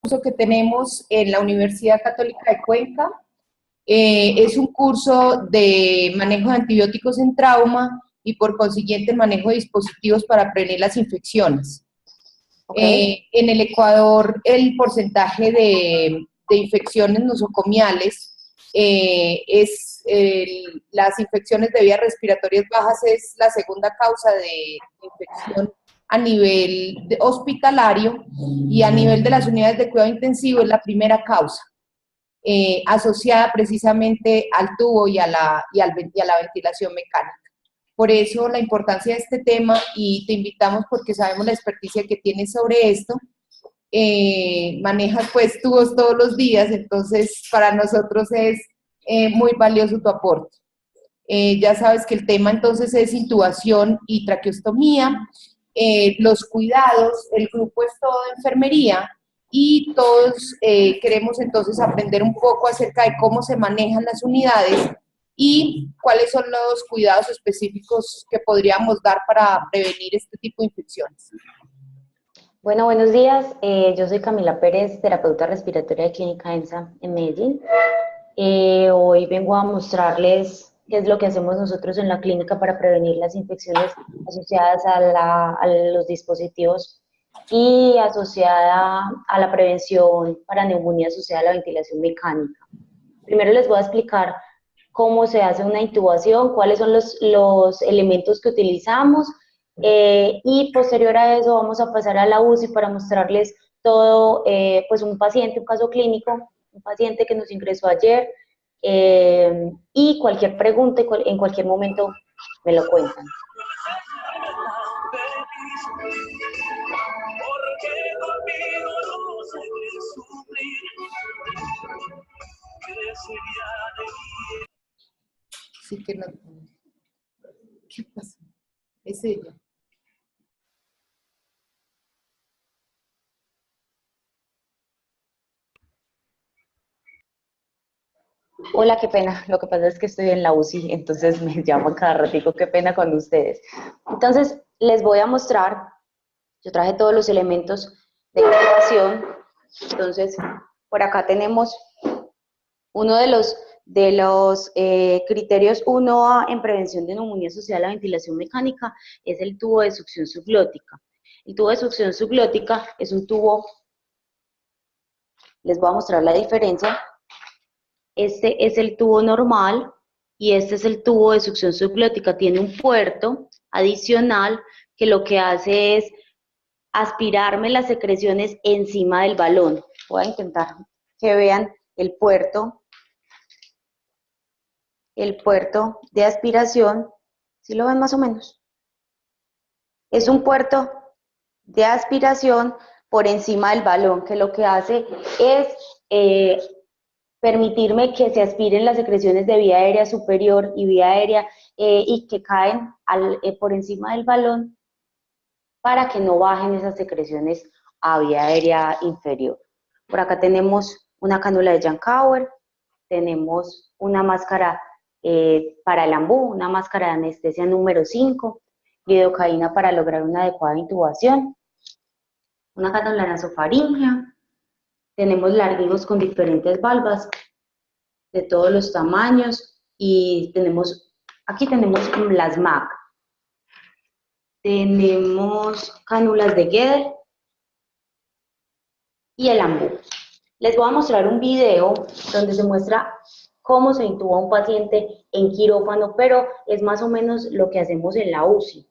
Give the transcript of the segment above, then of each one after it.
curso que tenemos en la Universidad Católica de Cuenca. Es un curso de manejo de antibióticos en trauma y por consiguiente manejo de dispositivos para prevenir las infecciones. En el Ecuador el porcentaje de infecciones nosocomiales las infecciones de vías respiratorias bajas es la segunda causa de infección a nivel hospitalario, y a nivel de las unidades de cuidado intensivo es la primera causa, asociada precisamente al tubo y a la ventilación mecánica. Por eso la importancia de este tema, y te invitamos porque sabemos la experticia que tienes sobre esto. Manejas pues tubos todos los días, entonces para nosotros es muy valioso tu aporte. Ya sabes que el tema entonces es intubación y traqueostomía. Los cuidados, el grupo es todo de enfermería, y todos queremos entonces aprender un poco acerca de cómo se manejan las unidades y cuáles son los cuidados específicos que podríamos dar para prevenir este tipo de infecciones. Bueno, buenos días. Yo soy Camila Pérez, terapeuta respiratoria de Clínica ENSA en Medellín. Hoy vengo a mostrarles qué es lo que hacemos nosotros en la clínica para prevenir las infecciones asociadas a los dispositivos y asociada a la prevención para neumonía asociada a la ventilación mecánica. Primero les voy a explicar cómo se hace una intubación, cuáles son los elementos que utilizamos, y posterior a eso vamos a pasar a la UCI para mostrarles todo, pues un paciente, un caso clínico, un paciente que nos ingresó ayer, y cualquier pregunta en cualquier momento me lo cuentan. Sí que no. ¿Qué pasa? Es ella. Hola, qué pena. Lo que pasa es que estoy en la UCI, entonces me llaman cada ratito. Qué pena con ustedes. Entonces, les voy a mostrar. Yo traje todos los elementos de intubación. Entonces, por acá tenemos uno de los criterios 1A en prevención de neumonía asociada a la ventilación mecánica, es el tubo de succión subglótica. El tubo de succión subglótica es un tubo, les voy a mostrar la diferencia. Este es el tubo normal y este es el tubo de succión subglótica. Tiene un puerto adicional que lo que hace es aspirarme las secreciones encima del balón. Voy a intentar que vean el puerto de aspiración. ¿Sí lo ven más o menos? Es un puerto de aspiración por encima del balón, que lo que hace es permitirme que se aspiren las secreciones de vía aérea superior y vía aérea y que caen por encima del balón para que no bajen esas secreciones a vía aérea inferior. Por acá tenemos una cánula de Jankauer, tenemos una máscara para el ambú, una máscara de anestesia número 5, lidocaína para lograr una adecuada intubación, una cánula nasofaringea. Tenemos larguijos con diferentes valvas de todos los tamaños y aquí tenemos las MAC. Tenemos cánulas de Gueder y el ambú. Les voy a mostrar un video donde se muestra cómo se intuba un paciente en quirófano, pero es más o menos lo que hacemos en la UCI.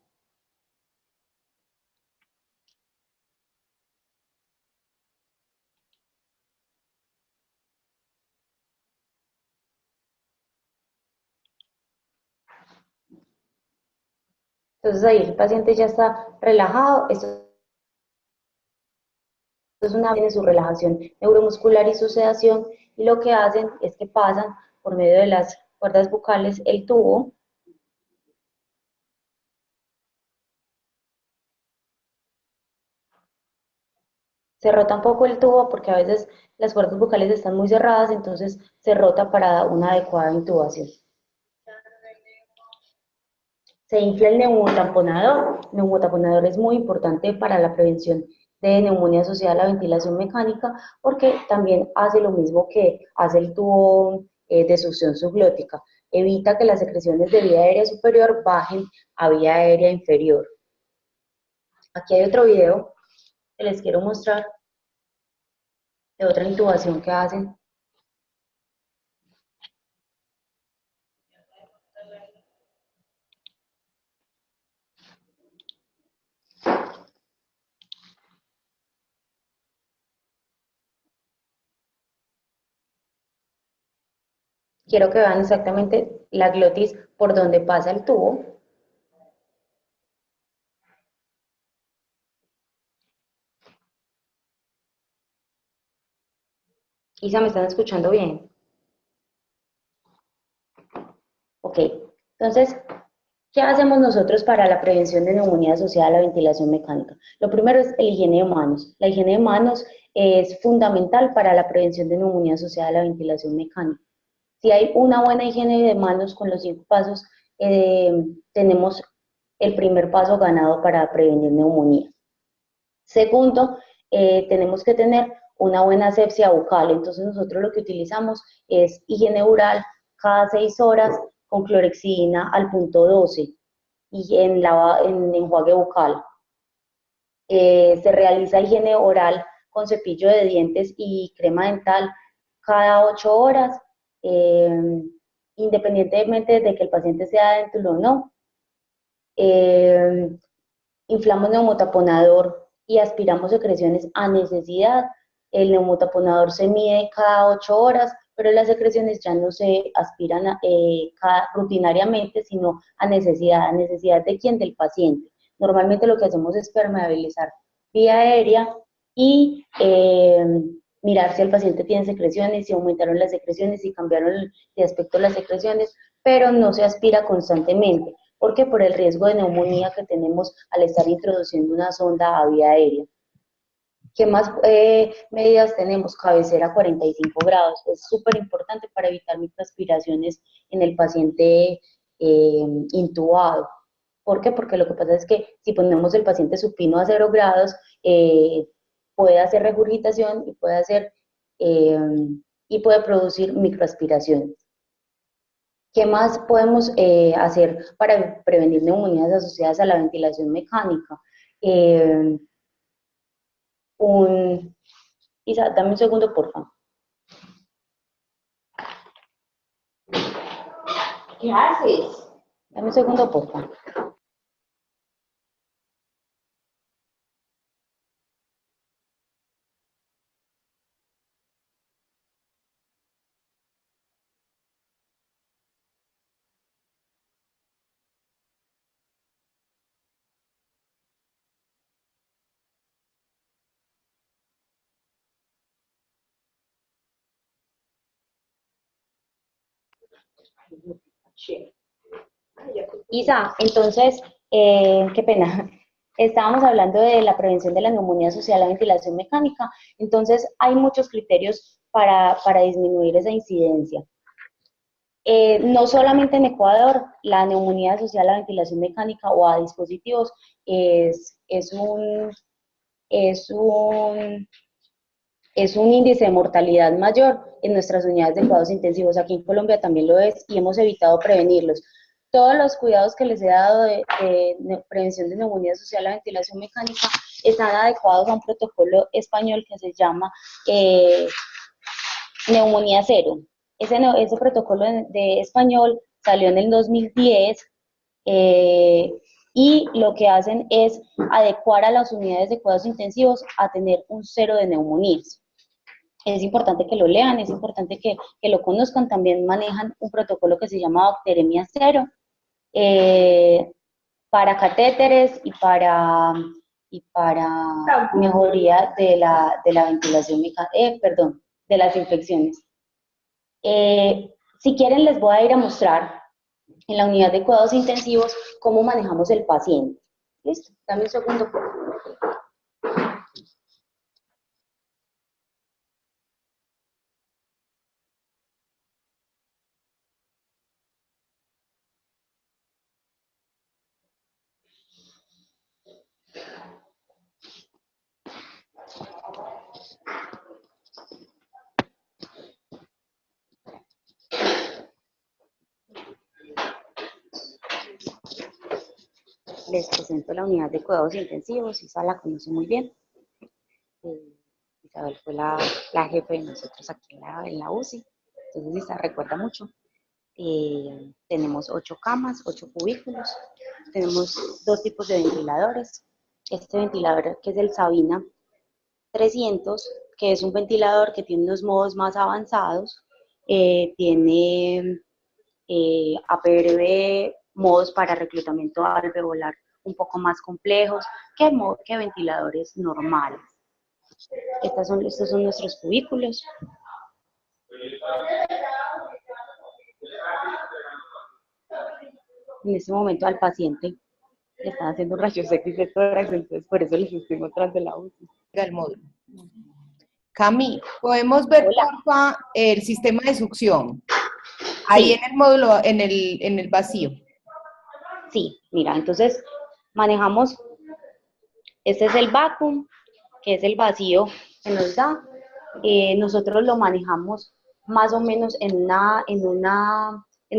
Entonces ahí el paciente ya está relajado. Esto es tiene su relajación neuromuscular y su sedación, y lo que hacen es que pasan por medio de las cuerdas bucales el tubo. Se rota un poco el tubo porque a veces las cuerdas bucales están muy cerradas, entonces se rota para una adecuada intubación. Se infla el neumotamponador. El neumotamponador es muy importante para la prevención de neumonía asociada a la ventilación mecánica, porque también hace lo mismo que hace el tubo de succión subglótica. Evita que las secreciones de vía aérea superior bajen a vía aérea inferior. Aquí hay otro video que les quiero mostrar de otra intubación que hacen. Quiero que vean exactamente la glotis por donde pasa el tubo. Isa, ¿me están escuchando bien? Ok, entonces, ¿qué hacemos nosotros para la prevención de neumonía asociada a la ventilación mecánica? Lo primero es la higiene de manos. La higiene de manos es fundamental para la prevención de neumonía asociada a la ventilación mecánica. Si hay una buena higiene de manos con los 5 pasos, tenemos el primer paso ganado para prevenir neumonía. Segundo, tenemos que tener una buena asepsia bucal. Entonces nosotros lo que utilizamos es higiene oral cada 6 horas con clorexidina al punto 12 y en enjuague bucal. Se realiza higiene oral con cepillo de dientes y crema dental cada 8 horas, independientemente de que el paciente sea dental o no. Inflamos neumotaponador y aspiramos secreciones a necesidad. El neumotaponador se mide cada 8 horas, pero las secreciones ya no se aspiran rutinariamente, sino a necesidad. ¿A necesidad de quién? Del paciente. Normalmente lo que hacemos es permeabilizar vía aérea y mirar si el paciente tiene secreciones, si aumentaron las secreciones, si cambiaron de aspecto las secreciones, pero no se aspira constantemente. ¿Por qué? Por el riesgo de neumonía que tenemos al estar introduciendo una sonda a vía aérea. ¿Qué más medidas tenemos? Cabecera a 45 grados. Es súper importante para evitar microaspiraciones en el paciente intubado. ¿Por qué? Porque lo que pasa es que si ponemos el paciente supino a 0 grados, puede hacer regurgitación y puede producir microaspiraciones. ¿Qué más podemos hacer para prevenir neumonías asociadas a la ventilación mecánica? Eh, Isa, dame un segundo, por favor. ¿Qué haces? Dame un segundo, por favor. Isa, entonces, qué pena. Estábamos hablando de la prevención de la neumonía asociada a la ventilación mecánica. Entonces, hay muchos criterios para disminuir esa incidencia. No solamente en Ecuador, la neumonía asociada a la ventilación mecánica o a dispositivos es un, es un, es un índice de mortalidad mayor en nuestras unidades de cuidados intensivos. Aquí en Colombia también lo es y hemos evitado prevenirlos. Todos los cuidados que les he dado de prevención de neumonía asociada a la ventilación mecánica están adecuados a un protocolo español que se llama neumonía cero. Ese protocolo de español salió en el 2010 y lo que hacen es adecuar a las unidades de cuidados intensivos a tener un cero de neumonías. Es importante que lo lean, es importante que lo conozcan. También manejan un protocolo que se llama bacteremia cero para catéteres y para mejoría de la ventilación mecánica, de las infecciones. Si quieren, les voy a ir a mostrar en la unidad de cuidados intensivos cómo manejamos el paciente. ¿Listo? Dame un segundo, por favor. les presento la unidad de cuidados intensivos. Isa la conoce muy bien. Isabel fue la jefe de nosotros aquí en la UCI, entonces Isa recuerda mucho. Tenemos 8 camas, 8 cubículos, tenemos 2 tipos de ventiladores. Este ventilador que es el Sabina 300, que es un ventilador que tiene unos modos más avanzados, tiene APRB, modos para reclutamiento alveolar un poco más complejos que ventiladores normales. Estos son nuestros cubículos. En este momento al paciente le están haciendo rayos X de tórax, entonces por eso les estoy mostrando la UCI. El módulo. Cami, ¿podemos ver, Hola. porfa, el sistema de succión? Ahí Sí. en el módulo, en el vacío. Sí, mira, entonces manejamos, este es el vacuum, que es el vacío que nos da. Nosotros lo manejamos más o menos en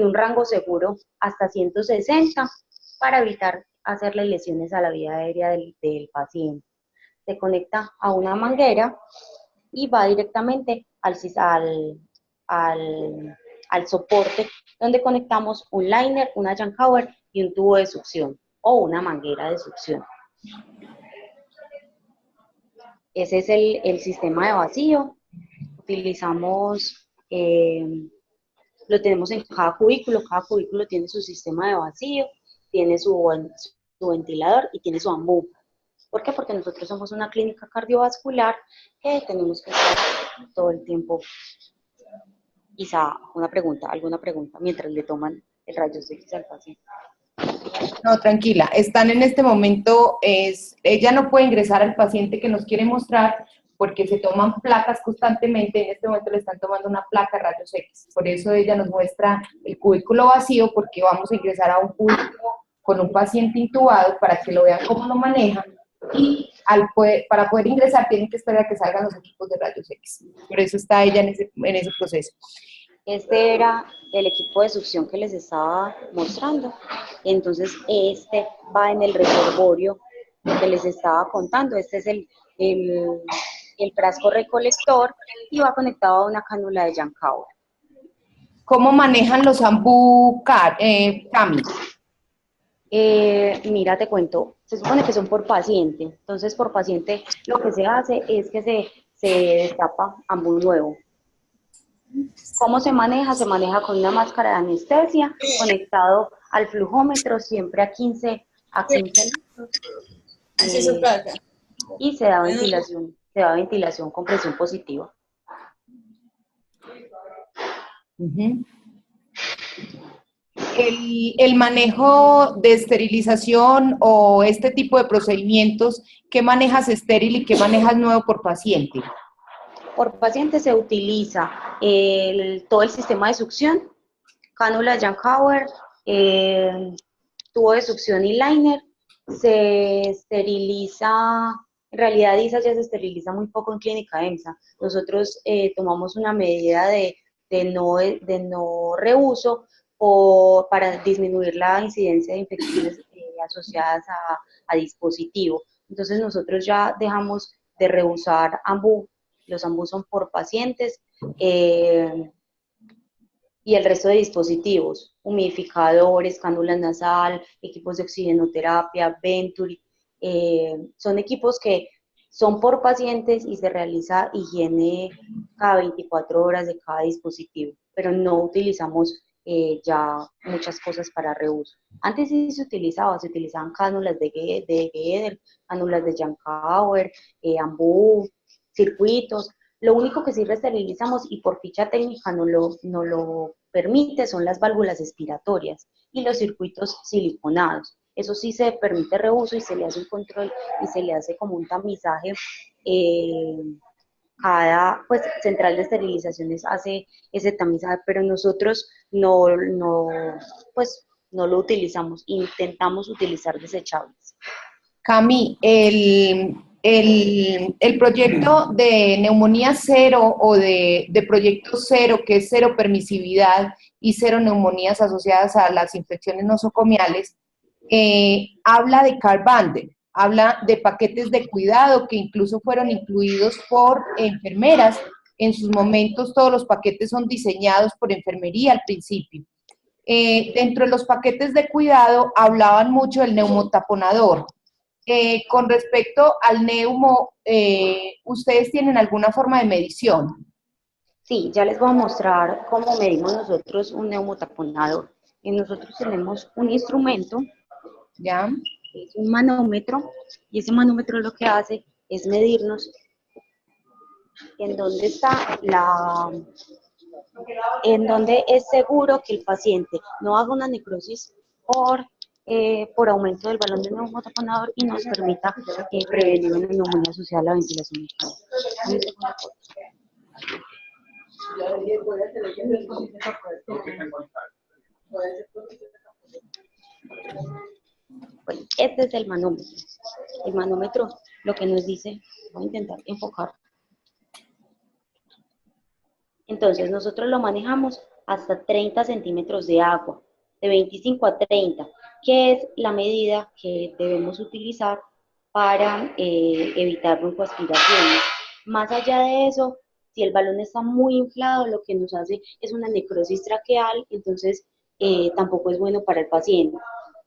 un rango seguro hasta 160 para evitar hacerle lesiones a la vía aérea del paciente. Se conecta a una manguera y va directamente al soporte donde conectamos un liner, una Jankower y un tubo de succión o una manguera de succión. Ese es el sistema de vacío. Utilizamos, lo tenemos en cada cubículo tiene su sistema de vacío, tiene su ventilador y tiene su ambú. ¿Por qué? Porque nosotros somos una clínica cardiovascular que tenemos que estar todo el tiempo. Isa, alguna pregunta mientras le toman el rayos X al paciente. No, tranquila, están en este momento, ella no puede ingresar al paciente que nos quiere mostrar porque se toman placas constantemente. En este momento le están tomando una placa rayos X, por eso ella nos muestra el cubículo vacío, porque vamos a ingresar a un cubículo con un paciente intubado para que lo vean cómo lo manejan, y para poder ingresar tienen que esperar a que salgan los equipos de rayos X, por eso está ella en ese proceso. Este era el equipo de succión que les estaba mostrando. Entonces, este va en el reservorio que les estaba contando. Este es el frasco recolector y va conectado a una cánula de Jankower. ¿Cómo manejan los ambú, Cami? Mira, te cuento, se supone que son por paciente. Entonces, por paciente lo que se hace es que se destapa ambú nuevo. ¿Cómo se maneja? Se maneja con una máscara de anestesia, conectado al flujómetro, siempre a 15 litros. Y se da ventilación con presión positiva. El manejo de esterilización o este tipo de procedimientos, ¿qué manejas estéril y qué manejas nuevo por paciente? Por paciente se utiliza todo el sistema de succión, cánula Jankower, tubo de succión y liner. Se esteriliza, en realidad ISA ya se esteriliza muy poco en clínica EMSA. Nosotros tomamos una medida de no reuso para disminuir la incidencia de infecciones asociadas a dispositivo. Entonces nosotros ya dejamos de reusar ambú. Los ambú son por pacientes y el resto de dispositivos, humidificadores, cánulas nasal, equipos de oxigenoterapia, Venturi, son equipos que son por pacientes y se realiza higiene cada 24 horas de cada dispositivo, pero no utilizamos ya muchas cosas para reuso. Antes sí se utilizaban cánulas de Guedel, cánulas de Jankower, ambú, circuitos. Lo único que sí resterilizamos y por ficha técnica no lo permite son las válvulas expiratorias y los circuitos siliconados. Eso sí se permite reuso y se le hace un control y se le hace como un tamizaje. Cada central de esterilizaciones hace ese tamizaje, pero nosotros no lo utilizamos, intentamos utilizar desechables. Cami, el proyecto de neumonía cero o de proyecto cero, que es cero permisividad y cero neumonías asociadas a las infecciones nosocomiales, habla de car bundle, habla de paquetes de cuidado que incluso fueron incluidos por enfermeras. En sus momentos todos los paquetes son diseñados por enfermería al principio. Dentro de los paquetes de cuidado hablaban mucho del neumotaponador. Con respecto al neumo, ¿ustedes tienen alguna forma de medición? Sí, ya les voy a mostrar cómo medimos nosotros un neumotaponador. Y nosotros tenemos un instrumento, ¿Ya? es un manómetro, y ese manómetro lo que hace es medirnos en dónde está en dónde es seguro que el paciente no haga una necrosis por aumento del balón de neumotaponador y nos permita prevenir una neumonía asociada a la ventilación mecánica. Bueno, este es el manómetro. El manómetro lo que nos dice, voy a intentar enfocar. Entonces nosotros lo manejamos hasta 30 centímetros de agua, de 25 a 30, que es la medida que debemos utilizar para evitar broncoaspiraciones. Más allá de eso, si el balón está muy inflado, lo que nos hace es una necrosis traqueal, entonces tampoco es bueno para el paciente.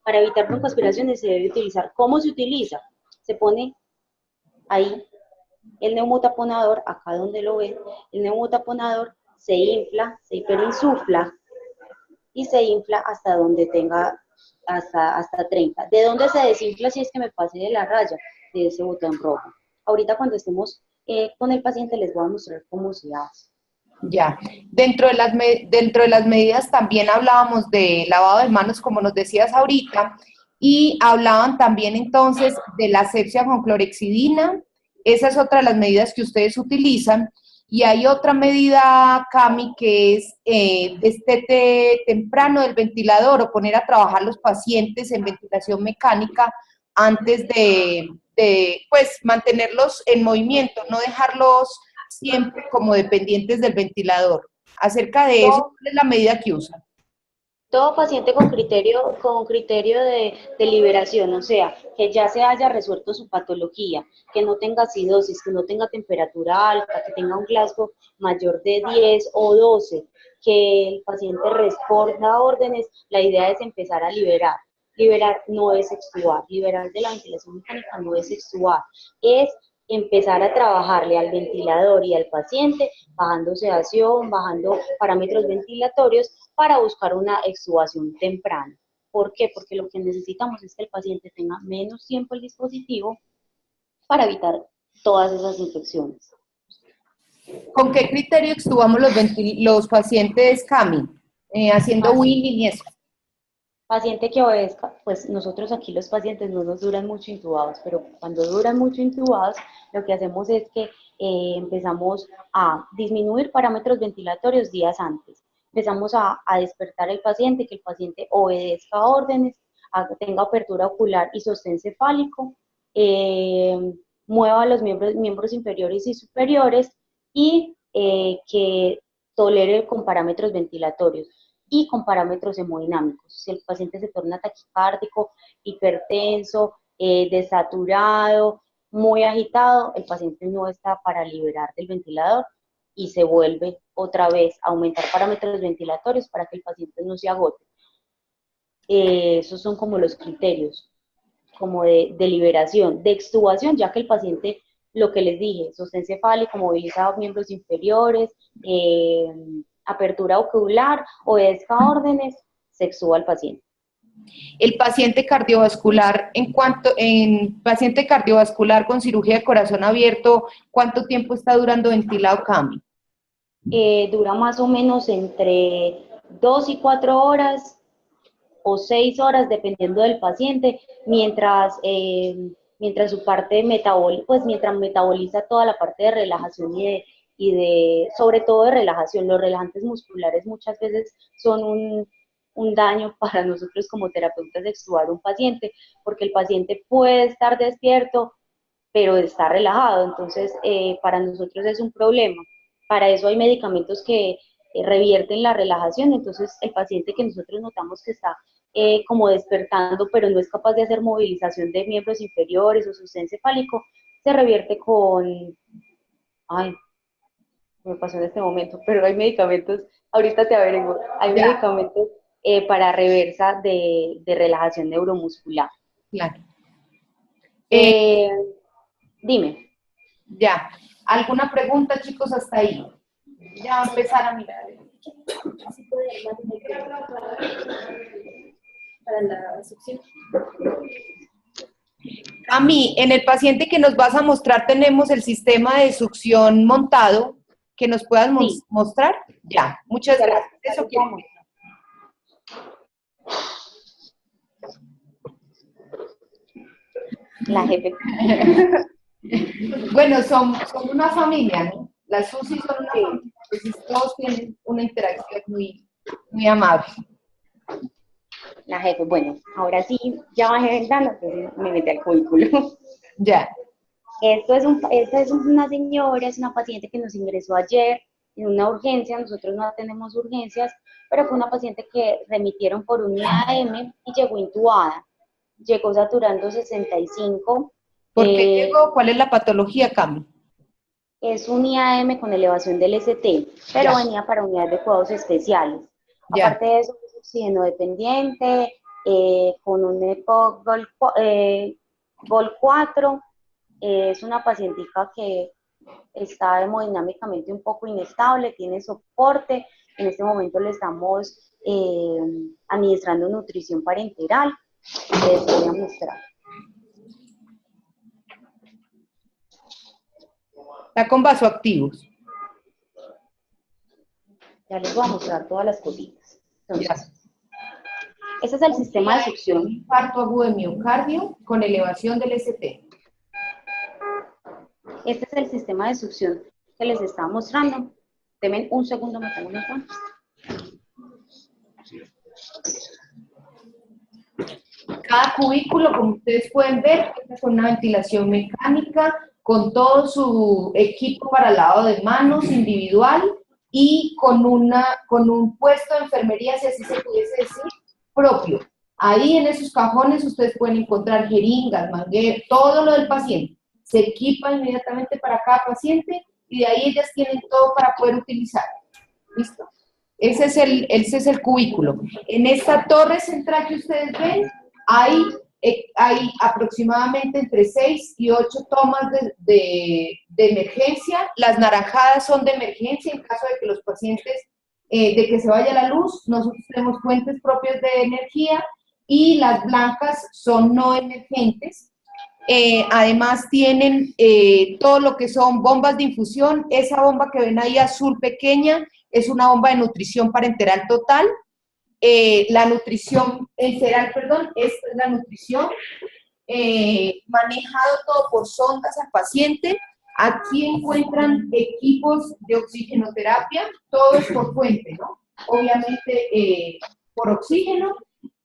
Para evitar broncoaspiraciones se debe utilizar. ¿Cómo se utiliza? Se pone ahí el neumotaponador, acá donde lo ven, el neumotaponador se infla, se hiperinsufla y se infla hasta donde tenga, hasta 30. ¿De dónde se desinfla si es que me pase de la raya? De ese botón rojo. Ahorita cuando estemos con el paciente les voy a mostrar cómo se hace. Ya. Dentro de las medidas también hablábamos de lavado de manos, como nos decías ahorita, y hablaban también entonces de la asepsia con clorexidina. Esa es otra de las medidas que ustedes utilizan. Y hay otra medida, Cami, que es destete temprano del ventilador o poner a trabajar los pacientes en ventilación mecánica antes pues, mantenerlos en movimiento, no dejarlos siempre como dependientes del ventilador. Acerca de eso, Todo, ¿cuál es la medida que usan? todo paciente con criterio de liberación, o sea, que ya se haya resuelto su patología, que no tenga acidosis, que no tenga temperatura alta, que tenga un Glasgow mayor de 10 o 12, que el paciente responda órdenes, la idea es empezar a liberar. Liberar no es extubar, liberar de la ventilación mecánica no es extubar, es empezar a trabajarle al ventilador y al paciente, bajando sedación, bajando parámetros ventilatorios para buscar una extubación temprana. ¿Por qué? Porque lo que necesitamos es que el paciente tenga menos tiempo el dispositivo para evitar todas esas infecciones. ¿Con qué criterio extubamos los pacientes CAMI? Haciendo Paci- winning y eso. Paciente que obedezca, pues nosotros aquí los pacientes no nos duran mucho intubados, pero cuando duran mucho intubados, lo que hacemos es que empezamos a disminuir parámetros ventilatorios días antes. Empezamos a despertar al paciente, que el paciente obedezca órdenes, tenga apertura ocular y sostén cefálico, eh, mueva los miembros inferiores y superiores y que tolere con parámetros ventilatorios y con parámetros hemodinámicos. Si el paciente se torna taquicárdico, hipertenso, desaturado, muy agitado, el paciente no está para liberar del ventilador y se vuelve otra vez a aumentar parámetros ventilatorios para que el paciente no se agote. Esos son como los criterios, como de liberación, de extubación, ya que el paciente, lo que les dije, sostén cefálico, moviliza miembros inferiores, apertura ocular, obedezca órdenes, se extuba al paciente. El paciente cardiovascular, en paciente cardiovascular con cirugía de corazón abierto, ¿cuánto tiempo está durando ventilado CAMI? Dura más o menos entre 2 y 4 horas o 6 horas, dependiendo del paciente, mientras su parte metabólica, pues mientras metaboliza toda la parte de relajación sobre todo de relajación. Los relajantes musculares muchas veces son un daño para nosotros como terapeutas de extubar un paciente, porque el paciente puede estar despierto, pero está relajado, entonces para nosotros es un problema. Para eso hay medicamentos que revierten la relajación, entonces el paciente que nosotros notamos que está como despertando, pero no es capaz de hacer movilización de miembros inferiores o sostén cefálico, se revierte con, ay, me pasó en este momento, pero hay medicamentos, ahorita te averiguo, hay Ya, medicamentos para reversa de relajación neuromuscular. claro. Eh, Eh, Dime. ya. ¿Alguna pregunta, chicos, hasta ahí? Ya empezar a mirar. Para la succión. A mí, en el paciente que nos vas a mostrar, tenemos el sistema de succión montado, que nos puedas Sí, mostrar. Ya, muchas ya gracias. ya Eso les quiero. vamos. La jefe. Bueno, son una familia, ¿no? Las SUSI son una Sí. familia, entonces todos tienen una interacción muy amable. La jefe, bueno, ahora sí, ya bajé ventana, entonces me metí al cubículo. Ya, Esta es una señora, es una paciente que nos ingresó ayer en una urgencia, nosotros no tenemos urgencias, pero fue una paciente que remitieron por un IAM y llegó intubada. Llegó saturando 65. ¿por qué llegó? ¿Cuál es la patología, Cami? Es un IAM con elevación del ST, pero Ya, venía para unidades de cuidados especiales. ya. Aparte de eso, es oxígeno dependiente, con un EPOC GOL 4. Es una pacientica que está hemodinámicamente un poco inestable, tiene soporte. En este momento le estamos administrando nutrición parenteral. Les voy a mostrar. Está con vasoactivos. Ya les voy a mostrar todas las cositas. Ya. Entonces, este es el sistema de succión. Infarto agudo de miocardio con elevación del ST. Este es el sistema de succión que les estaba mostrando. Denme un segundo, me tengo unas manos. Cada cubículo, como ustedes pueden ver, cuenta con una ventilación mecánica, con todo su equipo para lavado de manos individual y con un puesto de enfermería, si así se pudiese decir, propio. Ahí en esos cajones ustedes pueden encontrar jeringas, mangueras, todo lo del paciente. Se equipa inmediatamente para cada paciente y de ahí ellas tienen todo para poder utilizar. ¿Listo? Ese es el cubículo. En esta torre central que ustedes ven, hay aproximadamente entre 6 y 8 tomas de emergencia. Las naranjadas son de emergencia en caso de que los pacientes, de que se vaya la luz. Nosotros tenemos fuentes propias de energía y las blancas son no emergentes. Además tienen todo lo que son bombas de infusión. Esa bomba que ven ahí azul pequeña es una bomba de nutrición parenteral total. La nutrición enteral, perdón, esta es la nutrición. Manejado todo por sondas al paciente. Aquí encuentran equipos de oxigenoterapia, todos por fuente, ¿no? Obviamente por oxígeno.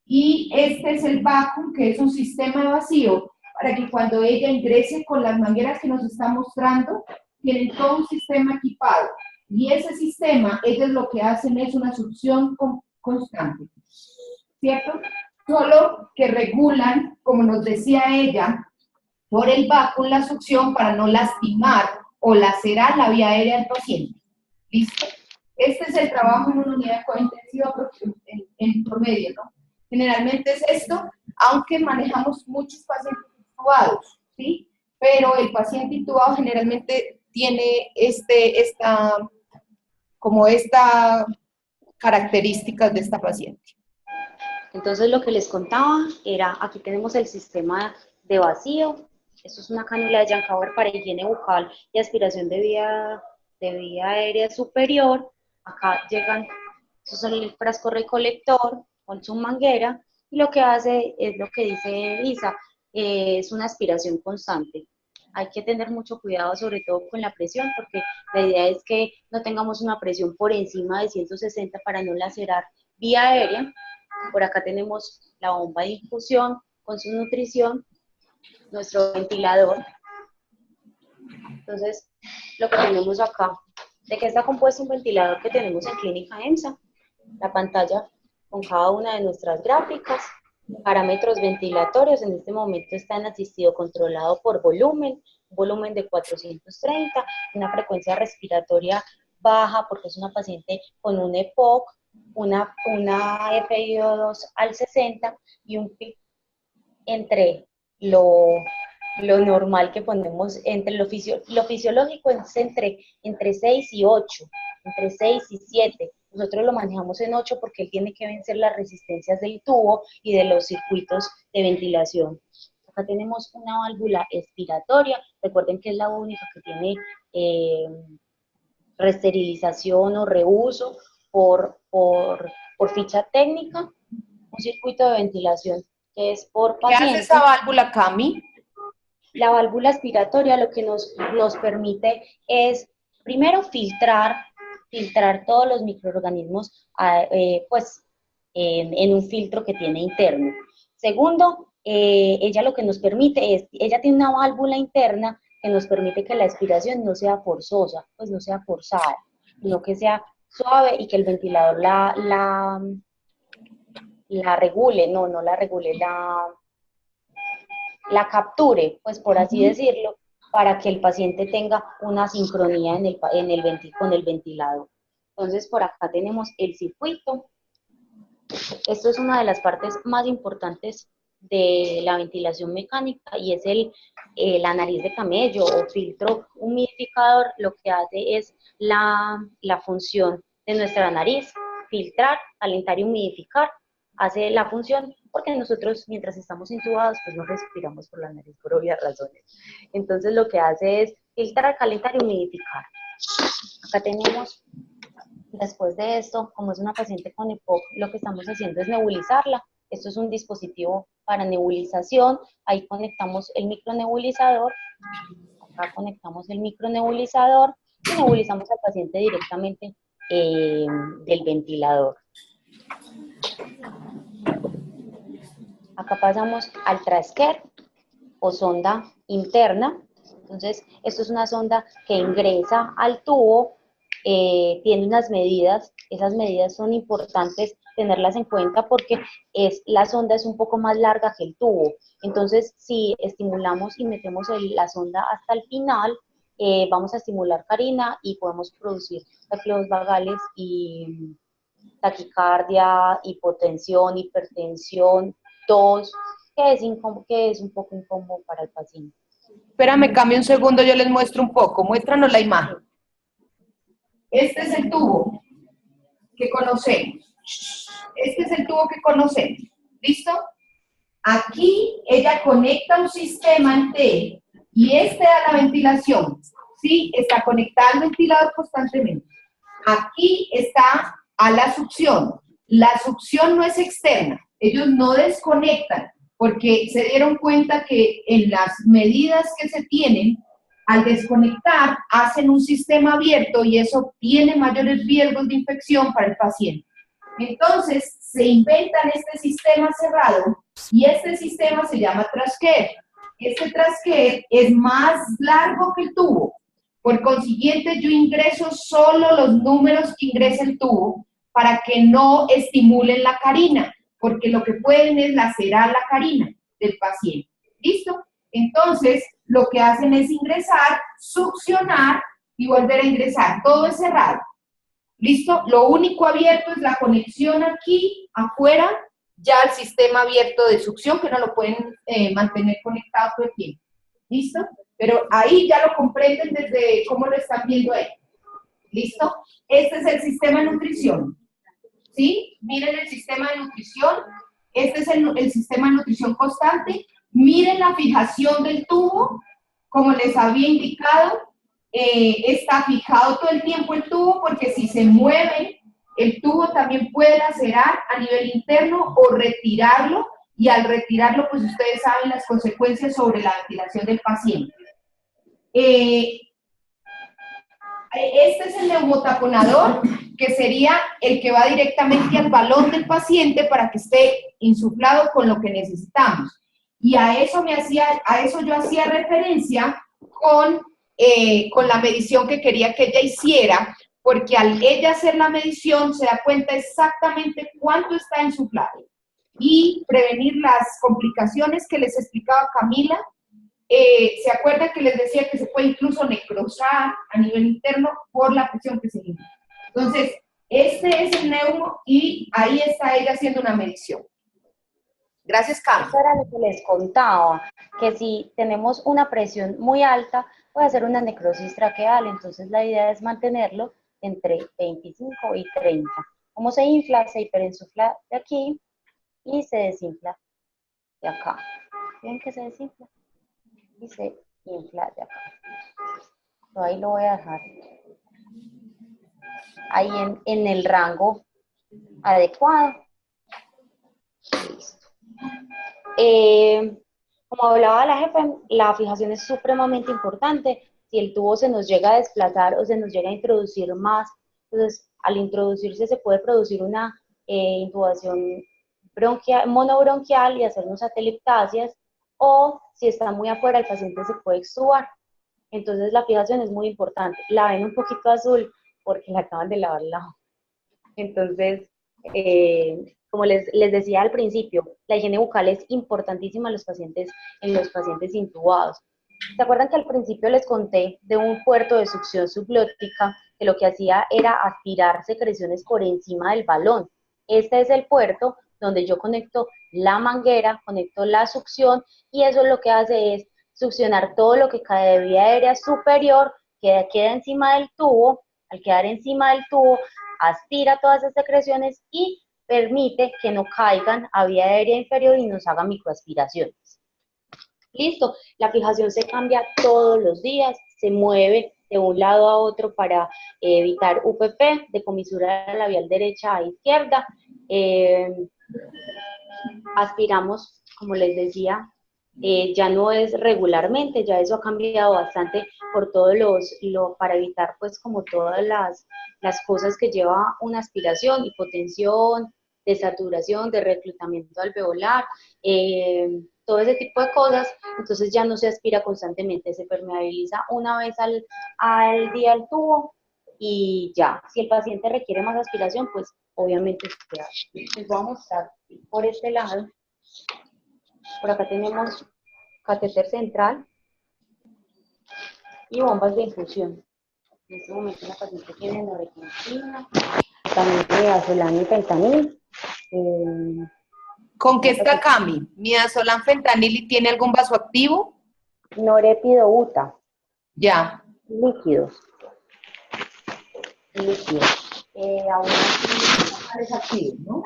Y este es el vacuum, que es un sistema de vacío, para que cuando ella ingrese con las mangueras que nos está mostrando, tienen todo un sistema equipado. Y ese sistema, ellos lo que hacen es una succión constante, ¿cierto? Solo que regulan, como nos decía ella, por el vacuum la succión para no lastimar o lacerar la vía aérea del paciente. ¿Listo? Este es el trabajo en una unidad de cuidado intensivo en promedio, ¿no? Generalmente es esto, aunque manejamos muchos pacientes intubados, ¿sí? Pero el paciente intubado generalmente tiene esta características de esta paciente. Entonces lo que les contaba era, aquí tenemos el sistema de vacío. Esto es una cánula de Yankauer para higiene bucal y aspiración de vía aérea superior. Acá llegan, eso es el frasco recolector con su manguera, y lo que hace es lo que dice Elisa, es una aspiración constante. Hay que tener mucho cuidado, sobre todo con la presión, porque la idea es que no tengamos una presión por encima de 160 para no lacerar vía aérea. Por acá tenemos la bomba de infusión con su nutrición, nuestro ventilador. Entonces, lo que tenemos acá, ¿de qué está compuesto un ventilador que tenemos en Clínica EMSA? La pantalla con cada una de nuestras gráficas. Parámetros ventilatorios, en este momento está en asistido controlado por volumen, un volumen de 430, una frecuencia respiratoria baja porque es una paciente con un EPOC, una FiO2 al 60 y un PIB entre lo normal que ponemos, entre lo fisiológico es entre 6 y 8, entre 6 y 7. Nosotros lo manejamos en 8 porque él tiene que vencer las resistencias del tubo y de los circuitos de ventilación. Acá tenemos una válvula expiratoria, recuerden que es la única que tiene reesterilización o reuso por ficha técnica, un circuito de ventilación que es por paciente. ¿Qué hace esa válvula, Cami? La válvula expiratoria lo que nos permite es, primero, filtrar todos los microorganismos en un filtro que tiene interno. Segundo, ella lo que nos permite es, ella tiene una válvula interna que nos permite que la expiración no sea forzosa, pues no sea forzada, sino que sea suave y que el ventilador la regule, no la regule, la capture, pues por así decirlo, para que el paciente tenga una sincronía con el ventilador. Entonces, por acá tenemos el circuito. Esto es una de las partes más importantes de la ventilación mecánica y es la nariz de camello o filtro humidificador. Lo que hace es la función de nuestra nariz, filtrar, calentar y humidificar. Hace la función porque nosotros mientras estamos intubados pues no respiramos por la nariz por obvias razones. Entonces lo que hace es filtrar, calentar y humidificar. Acá tenemos, después de esto, como es una paciente con EPOC, lo que estamos haciendo es nebulizarla. Esto es un dispositivo para nebulización. Ahí conectamos el micronebulizador. Acá conectamos el micronebulizador y nebulizamos al paciente directamente del ventilador. Acá pasamos al Trasker o sonda interna. Entonces, esto es una sonda que ingresa al tubo, tiene unas medidas. Esas medidas son importantes tenerlas en cuenta porque la sonda es un poco más larga que el tubo. Entonces, si estimulamos y metemos la sonda hasta el final, vamos a estimular carina y podemos producir reflejos vagales y taquicardia, hipotensión, hipertensión, tos, que es un poco incómodo para el paciente. Espérame, cambio un segundo, yo les muestro un poco. Muéstranos la imagen. Este es el tubo que conocemos. Este es el tubo que conocemos. ¿Listo? Aquí ella conecta un sistema entero y este da la ventilación. ¿Sí? Está conectado al ventilador constantemente. Aquí está a la succión. La succión no es externa. Ellos no desconectan porque se dieron cuenta que en las medidas que se tienen, al desconectar, hacen un sistema abierto y eso tiene mayores riesgos de infección para el paciente. Entonces, se inventan este sistema cerrado y este sistema se llama Trasker. Este Trasker es más largo que el tubo. Por consiguiente, yo ingreso solo los números que ingresa el tubo para que no estimulen la carina, porque lo que pueden es lacerar la carina del paciente. ¿Listo? Entonces, lo que hacen es ingresar, succionar y volver a ingresar. Todo es cerrado. ¿Listo? Lo único abierto es la conexión aquí, afuera, ya el sistema abierto de succión, que no lo pueden mantener conectado todo el tiempo. ¿Listo? Pero ahí ya lo comprenden desde cómo lo están viendo ahí. ¿Listo? Este es el sistema de nutrición. ¿Sí? Miren el sistema de nutrición. Este es el sistema de nutrición constante. Miren la fijación del tubo. Como les había indicado, está fijado todo el tiempo el tubo porque si se mueve, el tubo también puede lacerar a nivel interno o retirarlo. Y al retirarlo, pues ustedes saben las consecuencias sobre la ventilación del paciente. Este es el neumotaponador, que sería el que va directamente al balón del paciente para que esté insuflado con lo que necesitamos. Y a eso yo hacía referencia con la medición que quería que ella hiciera, porque al ella hacer la medición se da cuenta exactamente cuánto está insuflado y prevenir las complicaciones que les explicaba Camila. ¿Se acuerda que les decía que se puede incluso necrosar a nivel interno por la presión que se genera? Entonces, este es el neumo y ahí está ella haciendo una medición. Gracias, Carmen. Eso era lo que les contaba, que si tenemos una presión muy alta, puede hacer una necrosis traqueal, entonces la idea es mantenerlo entre 25 y 30. Como se infla, se hiperinsufla de aquí y se desinfla de acá. ¿Ven que se desinfla? Y se infla de acá. Yo ahí lo voy a dejar ahí en el rango adecuado. Listo. Como hablaba la jefe, la fijación es supremamente importante. Si el tubo se nos llega a desplazar o se nos llega a introducir más, entonces al introducirse se puede producir una intubación monobronquial y hacernos atelectasias, o si está muy afuera el paciente se puede extubar. Entonces la fijación es muy importante. La ven un poquito azul porque la acaban de lavar la hoja. Entonces, como les decía al principio, la higiene bucal es importantísima en los pacientes intubados. ¿Se acuerdan que al principio les conté de un puerto de succión subglótica que lo que hacía era aspirar secreciones por encima del balón? Este es el puerto donde yo conecto la manguera, conecto la succión, y eso lo que hace es succionar todo lo que cae de vía aérea superior, que queda encima del tubo. Al quedar encima del tubo, aspira todas esas secreciones y permite que no caigan a vía aérea inferior y nos haga microaspiraciones. Listo, la fijación se cambia todos los días, se mueve de un lado a otro para evitar UPP, de comisura labial derecha a izquierda. Aspiramos, como les decía, ya no es regularmente, ya eso ha cambiado bastante por todos para evitar pues como todas las cosas que lleva una aspiración, hipotensión, desaturación, de reclutamiento alveolar, todo ese tipo de cosas. Entonces ya no se aspira constantemente, se permeabiliza una vez al día el tubo y ya. Si el paciente requiere más aspiración, pues obviamente se hace. Les voy a mostrar por este lado. Por acá tenemos catéter central y bombas de infusión. En este momento la paciente tiene norepinefrina, también tiene azolán y fentanil. ¿Con qué está Cami? ¿Midazolam, fentanil y tiene algún vasoactivo? Norepidobuta. Ya. Líquidos. Aún así, Es activo, ¿no?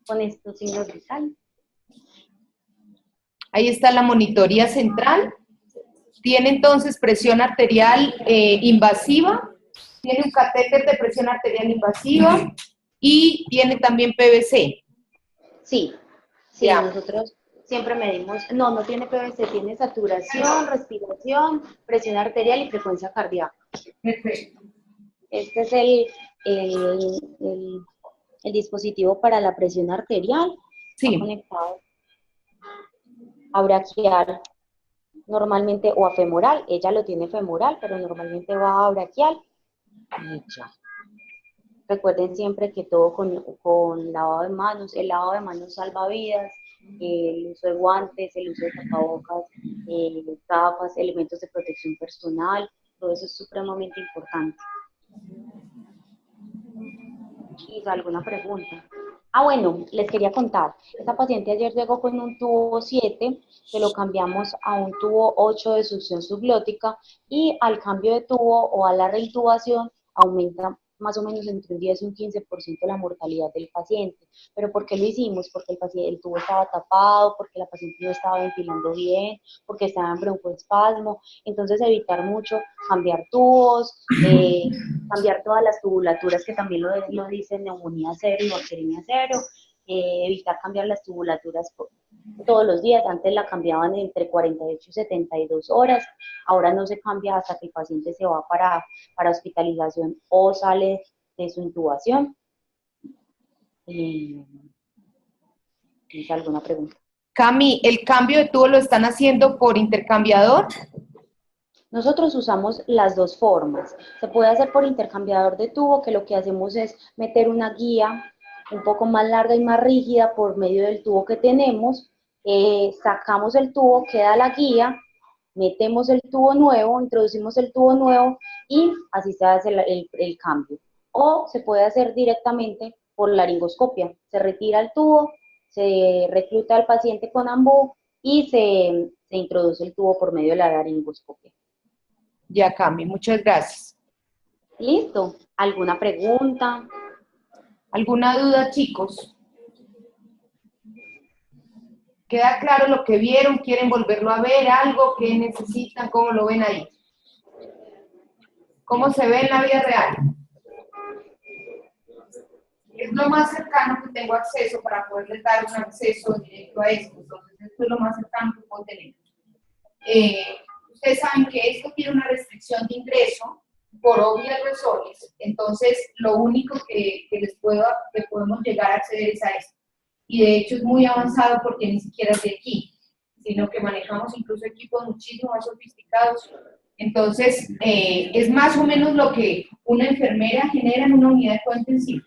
con estos signos vitales. Ahí está la monitoría central. Tiene entonces presión arterial invasiva, tiene un catéter de presión arterial invasiva y tiene también PVC. Sí, nosotros siempre medimos, no tiene PVC, tiene saturación, respiración, presión arterial y frecuencia cardíaca. Perfecto. Este es el dispositivo para la presión arterial. Sí. Está conectado a braquial normalmente o a femoral. Ella lo tiene femoral, pero normalmente va a braquial. Y ya. Recuerden siempre que todo con lavado de manos. El lavado de manos salva vidas. El uso de guantes, el uso de tapabocas, gafas, elementos de protección personal. Todo eso es supremamente importante. ¿Y alguna pregunta? Bueno, les quería contar. Esta paciente ayer llegó con un tubo 7, que lo cambiamos a un tubo 8 de succión subglótica, y al cambio de tubo o a la reintubación aumenta más o menos entre un 10 y un 15% la mortalidad del paciente. ¿Pero por qué lo hicimos? Porque el tubo estaba tapado, porque la paciente no estaba ventilando bien, porque estaba en broncoespasmo. Entonces evitar mucho cambiar tubos, cambiar todas las tubulaturas, que también lo dice neumonía cero y bacteriemia cero, evitar cambiar las tubulaturas todos los días. Antes la cambiaban entre 48 y 72 horas, ahora no se cambia hasta que el paciente se va para hospitalización o sale de su intubación. ¿Tienes alguna pregunta? Cami, ¿el cambio de tubo lo están haciendo por intercambiador? Nosotros usamos las dos formas. Se puede hacer por intercambiador de tubo, que lo que hacemos es meter una guía un poco más larga y más rígida por medio del tubo que tenemos, sacamos el tubo, queda la guía, metemos el tubo nuevo, introducimos el tubo nuevo y así se hace el cambio. O se puede hacer directamente por laringoscopia. Se retira el tubo, se recluta al paciente con ambú y se introduce el tubo por medio de la laringoscopia. Ya, Cami, muchas gracias. ¿Listo? ¿Alguna pregunta? ¿Alguna duda, chicos? ¿Queda claro lo que vieron? ¿Quieren volverlo a ver? ¿Algo que necesitan? ¿Cómo lo ven ahí? ¿Cómo se ve en la vida real? Es lo más cercano que tengo acceso para poderles dar un acceso directo a esto. Entonces, esto es lo más cercano que puedo tener. Ustedes saben que esto tiene una restricción de ingreso por obvias razones. Entonces, lo único que podemos llegar a acceder es a esto. Y de hecho es muy avanzado porque ni siquiera es de aquí, sino que manejamos incluso equipos muchísimo más sofisticados. Entonces, es más o menos lo que una enfermera genera en una unidad de cuidado intensivo.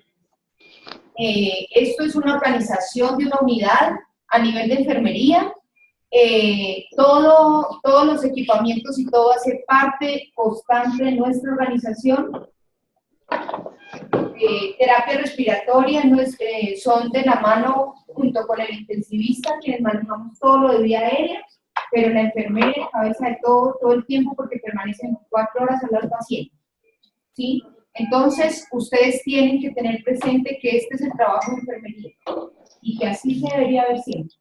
Esto es una organización de una unidad a nivel de enfermería. Todos los equipamientos y todo hace parte constante de nuestra organización. Terapia respiratoria son de la mano junto con el intensivista, quienes manejamos todo lo de vía aérea, pero la enfermera es cabeza de todo el tiempo porque permanecen 4 horas al lado del paciente. ¿Sí? Entonces, ustedes tienen que tener presente que este es el trabajo de enfermería y que así se debería ver siempre.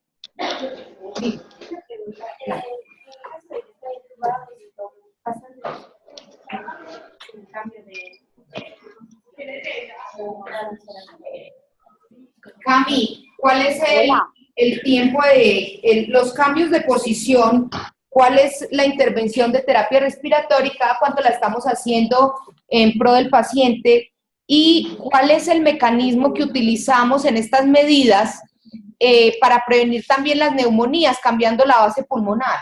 Sí. Cami, ¿cuál es el tiempo de los cambios de posición? ¿Cuál es la intervención de terapia respiratoria y cada cuánto la estamos haciendo en pro del paciente? ¿Y cuál es el mecanismo que utilizamos en estas medidas para prevenir también las neumonías, cambiando la base pulmonar?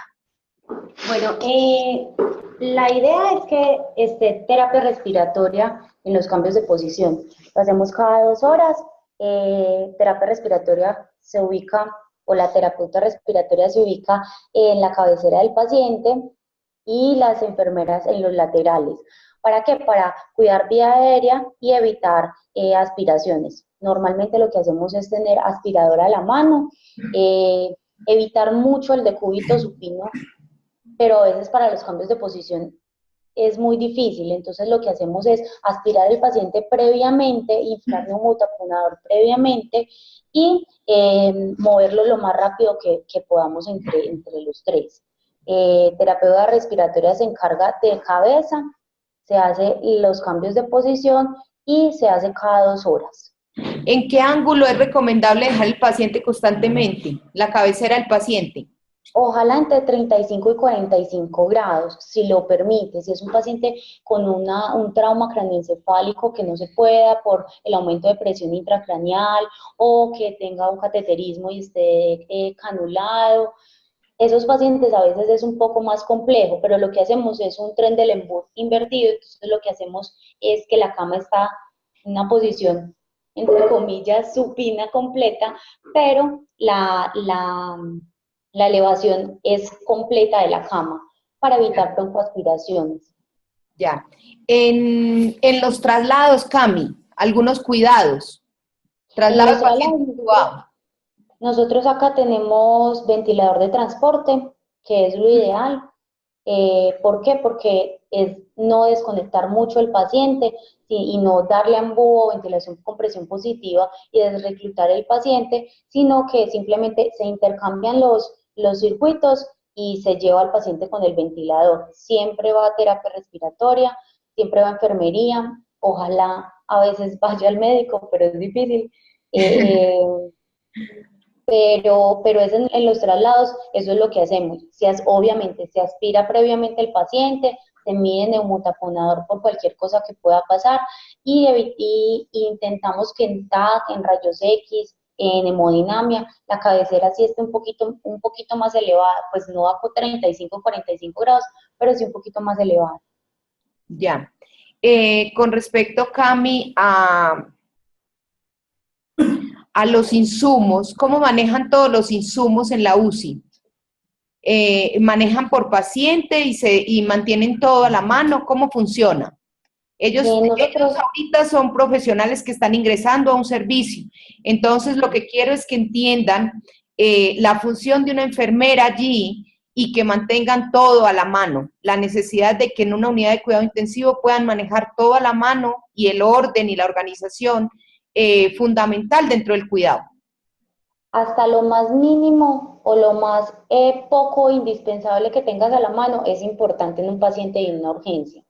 Bueno, la idea es que terapia respiratoria en los cambios de posición. Lo hacemos cada 2 horas. Terapia respiratoria se ubica, o la terapeuta respiratoria se ubica en la cabecera del paciente y las enfermeras en los laterales. ¿Para qué? Para cuidar vía aérea y evitar aspiraciones. Normalmente lo que hacemos es tener aspiradora a la mano, evitar mucho el decúbito supino, pero a veces para los cambios de posición es muy difícil. Entonces lo que hacemos es aspirar al paciente previamente, inflar neumotaponador previamente y moverlo lo más rápido que podamos entre los tres. Terapeuta respiratoria se encarga de cabeza, se hace los cambios de posición y se hace cada 2 horas. ¿En qué ángulo es recomendable dejar el paciente constantemente? La cabecera del paciente. Ojalá entre 35 y 45 grados, si lo permite. Si es un paciente con un trauma craneoencefálico que no se pueda por el aumento de presión intracraneal o que tenga un cateterismo y esté canulado, esos pacientes a veces es un poco más complejo, pero lo que hacemos es un Trendelenburg invertido. Entonces lo que hacemos es que la cama está en una posición, entre comillas, supina completa, pero la elevación es completa de la cama para evitar broncoaspiraciones. Ya. En los traslados, Cami, algunos cuidados. Traslado paciente intubado. Nosotros acá tenemos ventilador de transporte, que es lo ideal. ¿Por qué? Porque es no desconectar mucho el paciente y no darle ambú o ventilación con presión positiva y desreclutar el paciente, sino que simplemente se intercambian los circuitos y se lleva al paciente con el ventilador. Siempre va a terapia respiratoria, siempre va a enfermería, ojalá a veces vaya al médico, pero es difícil. Pero es en los traslados, eso es lo que hacemos. Obviamente se aspira previamente el paciente, se mide neumotaponador por cualquier cosa que pueda pasar y intentamos que en TAC, en rayos X, en hemodinamia, la cabecera sí está un poquito más elevada, pues no a 35, 45 grados, pero sí un poquito más elevada. Ya. Con respecto, Cami, a los insumos, ¿cómo manejan todos los insumos en la UCI? ¿Manejan por paciente y mantienen todo a la mano? ¿Cómo funciona? Ellos ahorita son profesionales que están ingresando a un servicio. Entonces, lo que quiero es que entiendan la función de una enfermera allí y que mantengan todo a la mano. La necesidad de que en una unidad de cuidado intensivo puedan manejar todo a la mano y el orden y la organización fundamental dentro del cuidado. Hasta lo más mínimo o lo más poco indispensable que tengas a la mano es importante en un paciente y en una urgencia.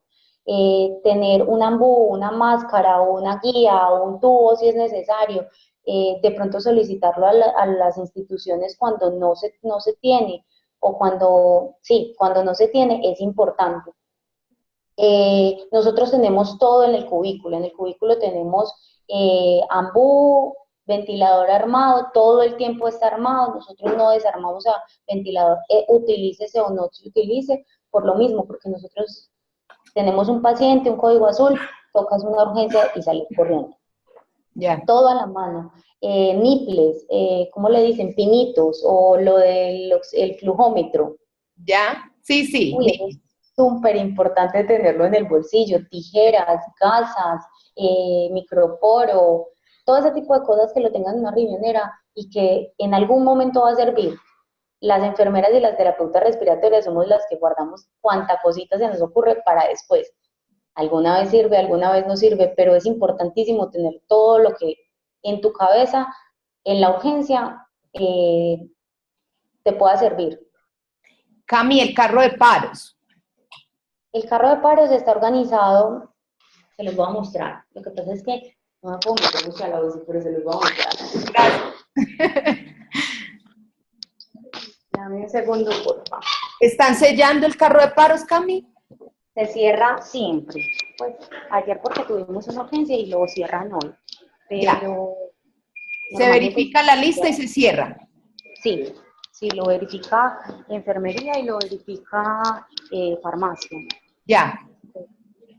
Tener un ambú, una máscara o una guía o un tubo si es necesario, de pronto solicitarlo a las instituciones cuando no se tiene o cuando no se tiene es importante. Nosotros tenemos todo en el cubículo tenemos ambú, ventilador armado, todo el tiempo está armado, nosotros no desarmamos a ventilador, utilícese o no se utilice, por lo mismo, porque nosotros tenemos un paciente, un código azul, tocas una urgencia y sales corriendo. Yeah. Todo a la mano. Niples, ¿cómo le dicen? Pinitos, o lo del el flujómetro. ¿Ya? Sí, sí. Uy, es súper importante tenerlo en el bolsillo. Tijeras, gasas, microporo, todo ese tipo de cosas que lo tengan en una riñonera y que en algún momento va a servir. Las enfermeras y las terapeutas respiratorias somos las que guardamos cuánta cosita se nos ocurre para después. Alguna vez sirve, alguna vez no sirve, pero es importantísimo tener todo lo que en tu cabeza, en la urgencia, te pueda servir. Cami, el carro de paros. El carro de paros está organizado, se los voy a mostrar. Lo que pasa es que no me puedo meter mucho a la UCI, pero se los voy a mostrar. Gracias. Dame un segundo, por favor. ¿Están sellando el carro de paros, Cami? Se cierra siempre. Pues ayer porque tuvimos una urgencia y lo cierran hoy. Pero se verifica la lista y se cierra. Sí, sí, lo verifica enfermería y lo verifica farmacia. Ya.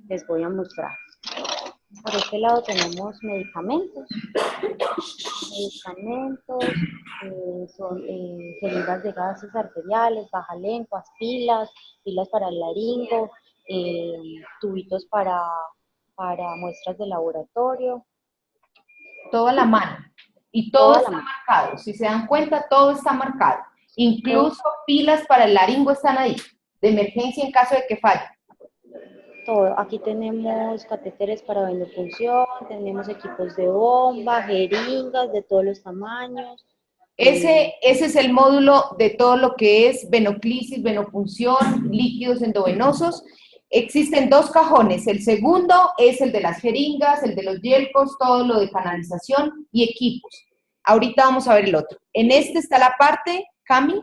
Les voy a mostrar. Por este lado tenemos medicamentos. Son jeringas de gases arteriales, bajalenguas, pilas para el laringo, tubitos para muestras de laboratorio. Todo a la mano. Y todo está marcado. Si se dan cuenta, todo está marcado. Incluso pilas para el laringo están ahí, de emergencia en caso de que falle. Todo. Aquí tenemos catéteres para venopunción, tenemos equipos de bomba, jeringas de todos los tamaños. Ese es el módulo de todo lo que es venoclisis, venopunción, líquidos endovenosos. Existen dos cajones. El segundo es el de las jeringas, el de los yelcos, todo lo de canalización y equipos. Ahorita vamos a ver el otro. En este está la parte, Cami.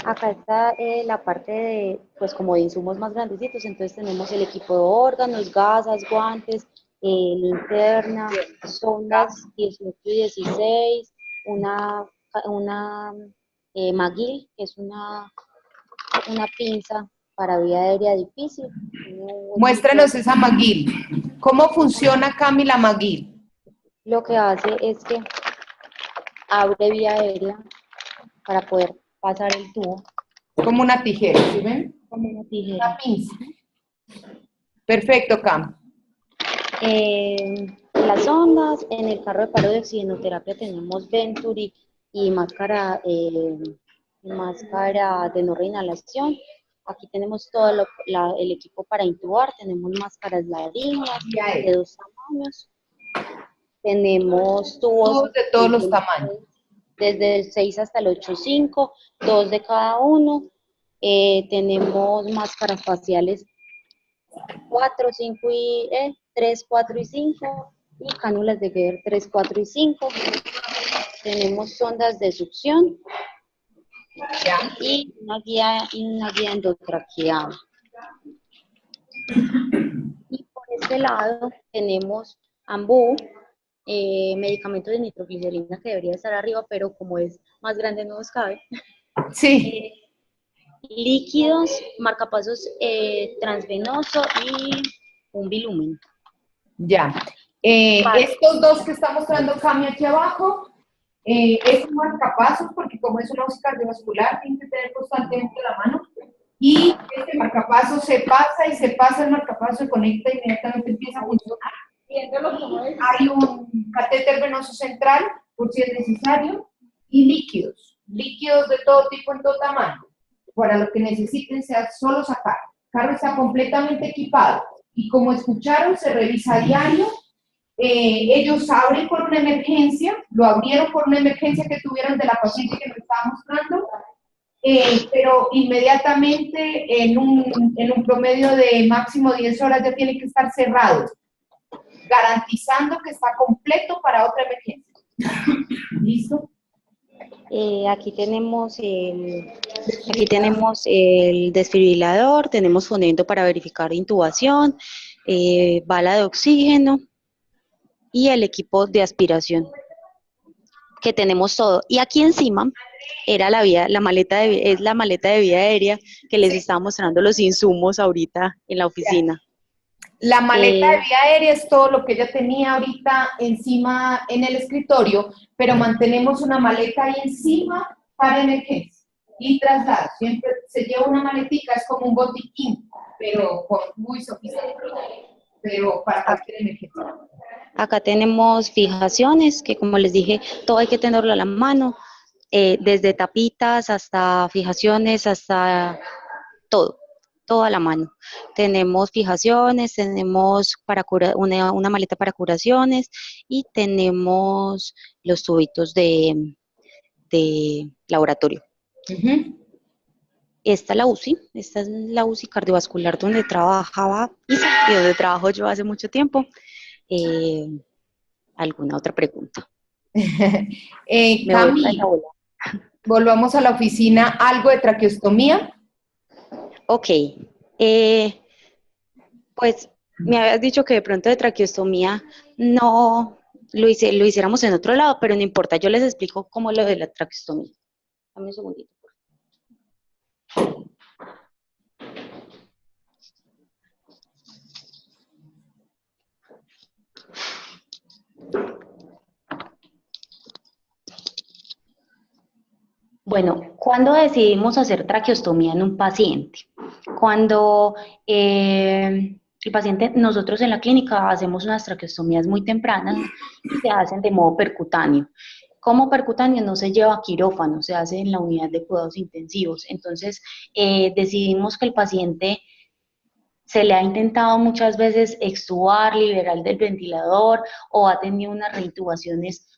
Acá está la parte de, pues como de insumos más grandecitos, entonces tenemos el equipo de órganos, gasas, guantes, linterna, sondas 18 y 16, una McGill, que es una pinza para vía aérea difícil. Muéstranos esa McGill. ¿Cómo funciona, Cami, la McGill? Lo que hace es que abre vía aérea para poder pasar el tubo. Como una tijera, ¿sí ven? Como una tijera. Una pinza. Perfecto, Cam. Las ondas, en el carro de paro de oxigenoterapia tenemos Venturi y máscara de no reinhalación. Aquí tenemos todo el equipo para intubar, tenemos máscaras laringas de 2 tamaños. Tenemos tubos de todos los tamaños. Desde el 6 hasta el 8.5, 2 de cada uno. Tenemos máscaras faciales 4, 5 y 3, 4 y 5 y cánulas de Guer 3, 4 y 5. Tenemos sondas de succión y una guía endotraqueal. Y por este lado tenemos ambú medicamentos de nitroglicerina que debería estar arriba, pero como es más grande no nos cabe. Sí. Líquidos, marcapasos transvenoso y un bilumen. Ya. Estos dos que está mostrando Cami aquí abajo, es un marcapasos porque como es una UCI cardiovascular, tiene que tener constantemente la mano. Y este marcapaso se pasa y se pasa el marcapaso, se conecta y inmediatamente empieza a funcionar. Hay un catéter venoso central, por si es necesario, y líquidos de todo tipo, en todo tamaño. Para lo que necesiten, sea solo sacar. El carro está completamente equipado y como escucharon, se revisa a diario. Ellos abren por una emergencia, lo abrieron por una emergencia que tuvieron de la paciente que nos estaba mostrando, pero inmediatamente en un promedio de máximo 10 horas ya tiene que estar cerrado, garantizando que está completo para otra emergencia. ¿Listo? Aquí tenemos el desfibrilador, tenemos fonendo para verificar intubación, bala de oxígeno y el equipo de aspiración, que tenemos todo. Y aquí encima era la maleta de vía aérea que les estaba mostrando los insumos ahorita en la oficina. La maleta de vía aérea es todo lo que ella tenía ahorita encima en el escritorio, pero mantenemos una maleta ahí encima para emergencia y traslado. Siempre se lleva una maletica, es como un botiquín, pero muy sofisticado, pero para cualquier emergencia. Acá tenemos fijaciones, que como les dije, todo hay que tenerlo a la mano, desde tapitas hasta fijaciones, hasta todo a la mano. Tenemos fijaciones, tenemos una maleta para curaciones y tenemos los tubitos de laboratorio. Esta es la UCI cardiovascular donde trabajaba y donde trabajo yo hace mucho tiempo. ¿Alguna otra pregunta? Cami, volvamos a la oficina. ¿Algo de traqueostomía? Ok. Pues me habías dicho que de pronto de traqueostomía no lo hiciéramos en otro lado, pero no importa, yo les explico cómo es lo de la traqueostomía. Dame un segundito. Bueno, ¿cuándo decidimos hacer traqueostomía en un paciente? Cuando el paciente, nosotros en la clínica hacemos unas traqueostomías muy tempranas y se hacen de modo percutáneo. Como percutáneo no se lleva a quirófano, se hace en la unidad de cuidados intensivos. Entonces, decidimos que el paciente se le ha intentado muchas veces extubar, liberar del ventilador o ha tenido unas reintubaciones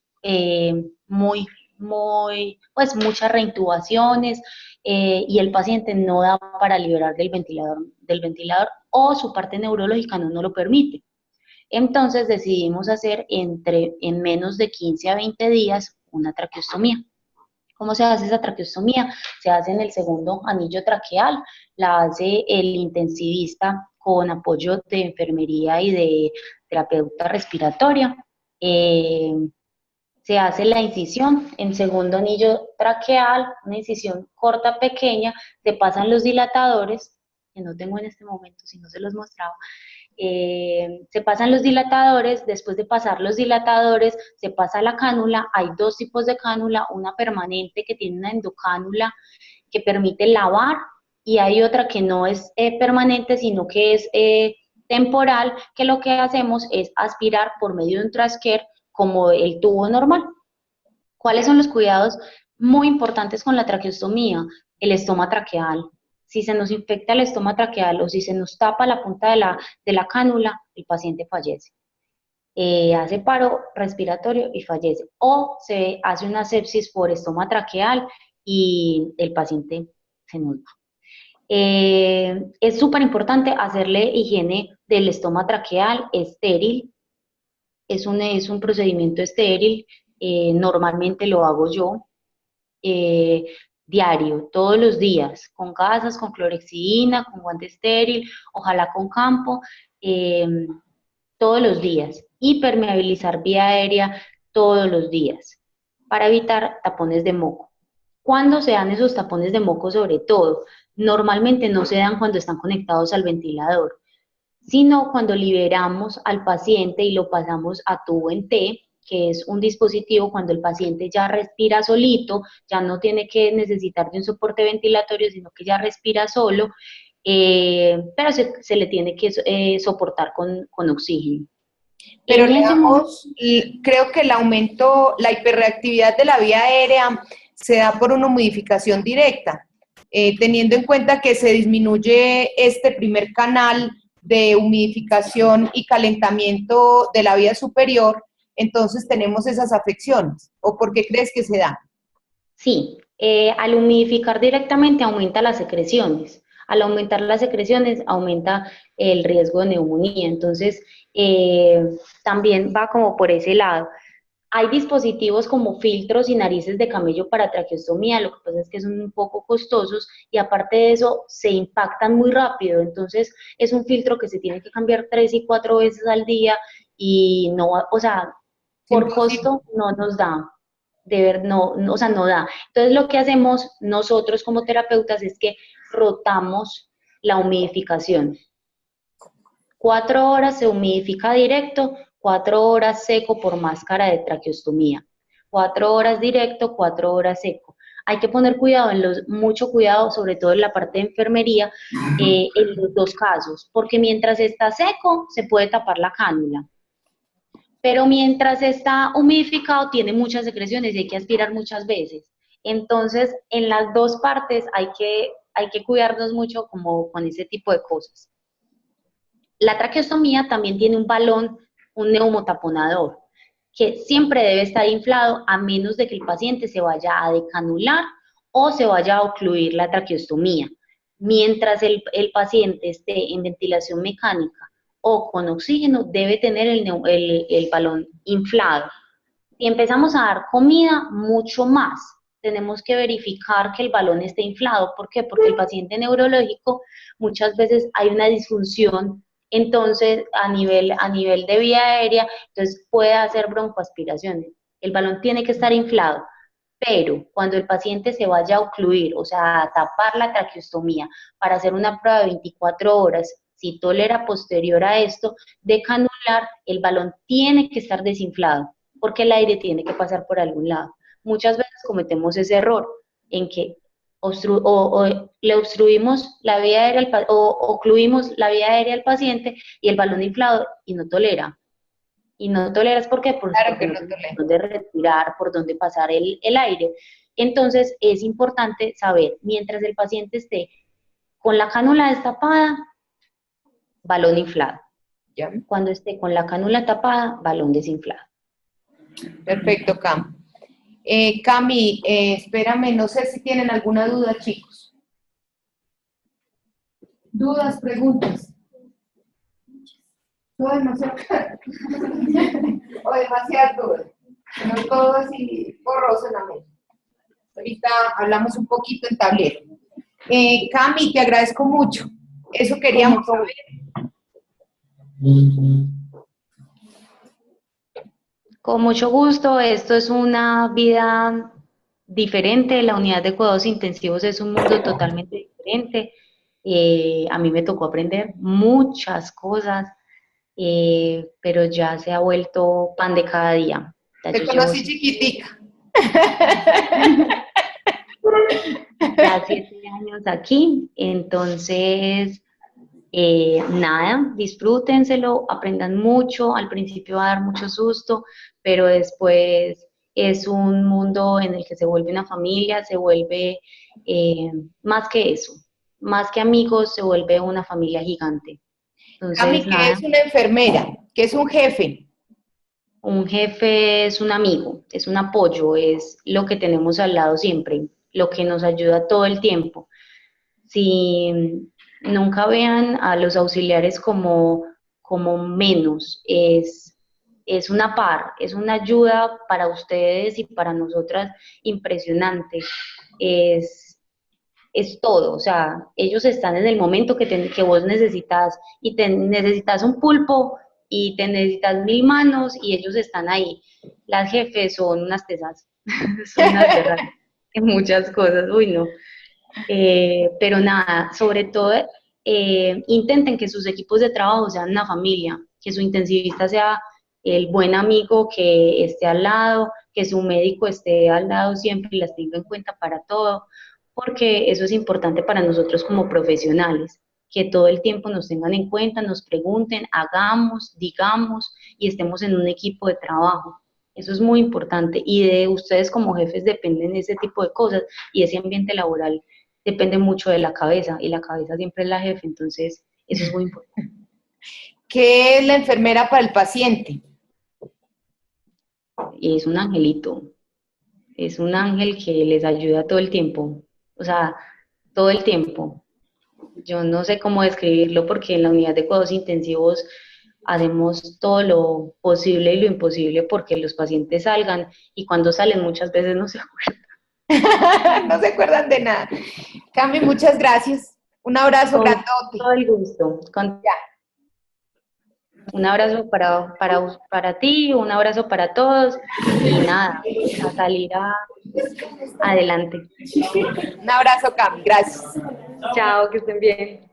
pues muchas reintubaciones y el paciente no da para liberar del ventilador o su parte neurológica no lo permite. Entonces decidimos hacer en menos de 15 a 20 días una traqueostomía. ¿Cómo se hace esa traqueostomía? Se hace en el segundo anillo traqueal, la hace el intensivista con apoyo de enfermería y de terapeuta respiratoria. Se hace la incisión en segundo anillo traqueal, una incisión corta, pequeña, se pasan los dilatadores, que no tengo en este momento, si no se los mostraba, se pasan los dilatadores, después de pasar los dilatadores, se pasa la cánula, hay dos tipos de cánula, una permanente que tiene una endocánula que permite lavar, y hay otra que no es permanente, sino que es temporal, que lo que hacemos es aspirar por medio de un trasquer como el tubo normal. ¿Cuáles son los cuidados muy importantes con la traqueostomía? El estoma traqueal. Si se nos infecta el estoma traqueal o si se nos tapa la punta de la cánula, el paciente fallece. Hace paro respiratorio y fallece. O se hace una sepsis por estoma traqueal y el paciente se nos va. Es súper importante hacerle higiene del estoma traqueal estéril. Es un procedimiento estéril, normalmente lo hago yo diario, todos los días, con gasas, con clorexidina, con guante estéril, ojalá con campo, todos los días. y permeabilizar vía aérea todos los días para evitar tapones de moco. ¿Cuándo se dan esos tapones de moco sobre todo? Normalmente no se dan cuando están conectados al ventilador, sino cuando liberamos al paciente y lo pasamos a tubo en T, que es un dispositivo cuando el paciente ya respira solito, ya no tiene que necesitar de un soporte ventilatorio, sino que ya respira solo, pero se le tiene que soportar con oxígeno. Pero En ese momento, creo que el aumento, la hiperreactividad de la vía aérea se da por una humidificación directa, teniendo en cuenta que se disminuye este primer canal de humidificación y calentamiento de la vía superior, entonces tenemos esas afecciones. ¿O por qué crees que se da? sí, al humidificar directamente aumenta las secreciones. Al aumentar las secreciones aumenta el riesgo de neumonía. Entonces, también va como por ese lado. Hay dispositivos como filtros y narices de camello para traqueostomía, lo que pasa es que son un poco costosos y aparte de eso se impactan muy rápido, entonces es un filtro que se tiene que cambiar 3 y 4 veces al día y no, o sea, por Imposible. costo no nos da, de ver, o sea, no da. Entonces lo que hacemos nosotros como terapeutas es que rotamos la humidificación. 4 horas se humidifica directo, 4 horas seco por máscara de traqueostomía. 4 horas directo, 4 horas seco. Hay que poner cuidado, mucho cuidado, sobre todo en la parte de enfermería, en los dos casos, porque mientras está seco se puede tapar la cánula, pero mientras está humidificado tiene muchas secreciones y hay que aspirar muchas veces. Entonces, en las dos partes hay que cuidarnos mucho como con ese tipo de cosas. La traqueostomía también tiene un balón, un neumotaponador, que siempre debe estar inflado a menos de que el paciente se vaya a decanular o se vaya a ocluir la traqueostomía. Mientras el paciente esté en ventilación mecánica o con oxígeno, debe tener el balón inflado. Si empezamos a dar comida, mucho más. Tenemos que verificar que el balón esté inflado. ¿Por qué? Porque el paciente neurológico muchas veces hay una disfunción, entonces a nivel de vía aérea, entonces puede hacer broncoaspiraciones. El balón tiene que estar inflado, pero cuando el paciente se vaya a ocluir, o sea, a tapar la traqueostomía para hacer una prueba de 24 horas, si tolera posterior a esto, de canular, el balón tiene que estar desinflado, porque el aire tiene que pasar por algún lado. Muchas veces cometemos ese error en que le obstruimos la vía aérea o ocluimos la vía aérea al paciente y el balón inflado y no tolera. Y no toleras, ¿por qué? Pues Claro porque que no no tienes por tolero. dónde respirar, por dónde pasar el aire. Entonces, es importante saber, mientras el paciente esté con la cánula destapada, balón inflado. ¿Ya? Cuando esté con la cánula tapada, balón desinflado. Perfecto, Cam. Cami, espérame, no sé si tienen alguna duda, chicos. ¿Dudas, preguntas? Todo demasiado claro. O demasiadas dudas. No todo así borroso en la mente. Ahorita hablamos un poquito en tablero. Cami, te agradezco mucho. Eso queríamos saber. Con mucho gusto, esto es una vida diferente, la unidad de cuidados intensivos es un mundo totalmente diferente. A mí me tocó aprender muchas cosas, pero ya se ha vuelto pan de cada día. Ya Te yo llevo conocí chiquitica. ya 7 años aquí, entonces nada, disfrútenselo, aprendan mucho, al principio va a dar mucho susto, pero después es un mundo en el que se vuelve una familia, se vuelve más que eso, más que amigos, se vuelve una familia gigante. Cami, Entonces, que nada, es una enfermera, que es un jefe. un jefe es un amigo, es un apoyo, es lo que tenemos al lado siempre, lo que nos ayuda todo el tiempo. Si nunca vean a los auxiliares como menos, es una par, es una ayuda para ustedes y para nosotras impresionante. Es todo, o sea, ellos están en el momento que vos necesitas y necesitas un pulpo, y te necesitas 1000 manos y ellos están ahí. Las jefes son unas tesas, son unas guerras en muchas cosas, uy no. Pero nada, sobre todo intenten que sus equipos de trabajo sean una familia, que su intensivista sea el buen amigo que esté al lado, que su médico esté al lado siempre y las tenga en cuenta para todo, porque eso es importante para nosotros como profesionales, que todo el tiempo nos tengan en cuenta, nos pregunten, hagamos, digamos y estemos en un equipo de trabajo. Eso es muy importante y de ustedes como jefes dependen ese tipo de cosas y ese ambiente laboral depende mucho de la cabeza y la cabeza siempre es la jefe, entonces eso es muy importante. ¿Qué es la enfermera para el paciente? Es un angelito, es un ángel que les ayuda todo el tiempo, o sea, todo el tiempo. Yo no sé cómo describirlo porque en la unidad de cuidados intensivos hacemos todo lo posible y lo imposible porque los pacientes salgan y cuando salen muchas veces no se acuerdan. No se acuerdan de nada. Cami, muchas gracias. Un abrazo Con grandote. todo el gusto. Un abrazo para ti, un abrazo para todos y nada, a salir adelante. Un abrazo, Cami. Gracias. Chao, que estén bien.